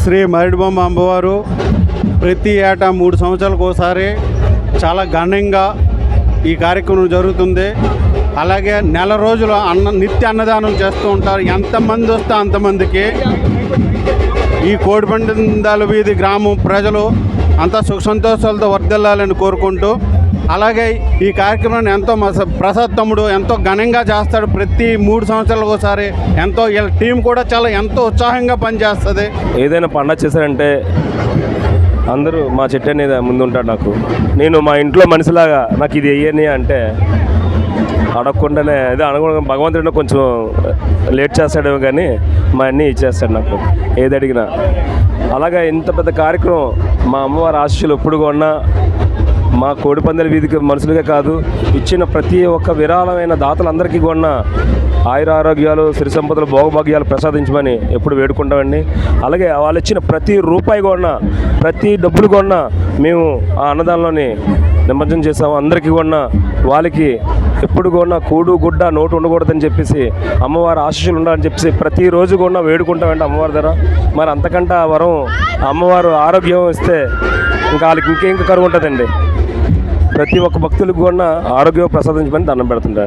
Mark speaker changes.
Speaker 1: శ్రీ మరిడిబొమ్మ అమ్మవారు ప్రతి ఏటా 3 సంవత్సరాలకు ఒకసారి చాలా ఘనంగా ఈ కార్యక్రమం జరుగుతుంది. అలాగే నెల రోజులు నిత్య అన్నదానం చేస్తూ ఉంటారు. ఎంతమంది వస్తే అంతమందికి ఈ కోడిపందాల వీధి గ్రామం ప్రజలు అంతా సుఖ సంతోషాలతో వర్ధిల్లాలని కోరుకుంటూ, అలాగే ఈ కార్యక్రమాన్ని ఎంతో ప్రసాద్ తమ్ముడు ఎంతో ఘనంగా చేస్తాడు. ప్రతి 3 సంవత్సరాలకు ఒకసారి ఎంతో టీం కూడా ఎంతో ఉత్సాహంగా పనిచేస్తుంది.
Speaker 2: ఏదైనా పండగ చేశారంటే అందరూ మా చెట్టు అనేది ముందుంటాడు. నాకు నేను మా ఇంట్లో మనిషిలాగా నాకు ఇది వెయ్యని అంటే అడగకుండానే అదే అనుకోవడం, భగవంతుడు కొంచెం లేట్ చేస్తాడేమో కానీ మా అన్నీ ఇచ్చేస్తాడు నాకు ఏది అడిగినా. అలాగా ఇంత పెద్ద కార్యక్రమం మా అమ్మవారి ఆశీస్సులు ఎప్పుడు కొన్నా మా కోడిపందాల వీధికి మనుషులుగా కాదు, ఇచ్చిన ప్రతి ఒక్క విరాళమైన దాతలందరికీ కూడా ఆయుర ఆరోగ్యాలు, సిరి సంపదలు, భోగభాగ్యాలు ప్రసాదించమని ఎప్పుడు వేడుకుంటామండి. అలాగే వాళ్ళు ఇచ్చిన ప్రతి రూపాయి కూడా, ప్రతి డబ్బులు కూడా మేము ఆ అన్నదానంలోని నిమజ్జనం చేసాము. అందరికీ కూడా వాళ్ళకి ఎప్పుడు కూడా కూడు గుడ్డ నోటు ఉండకూడదని చెప్పేసి అమ్మవారి ఆశీస్సులు ఉండాలని చెప్పేసి ప్రతిరోజు కూడా వేడుకుంటామండి అమ్మవారి దగ్గర. మరి అంతకంటే ఆ వరం అమ్మవారు ఆరోగ్యం ఇస్తే ఇంకా వాళ్ళకి ఇంకేం కరువు ఉంటుందండి. ప్రతి ఒక్క భక్తులకు కూడా ఆరోగ్యం ప్రసాదించమని దండం పెడుతుంటారు.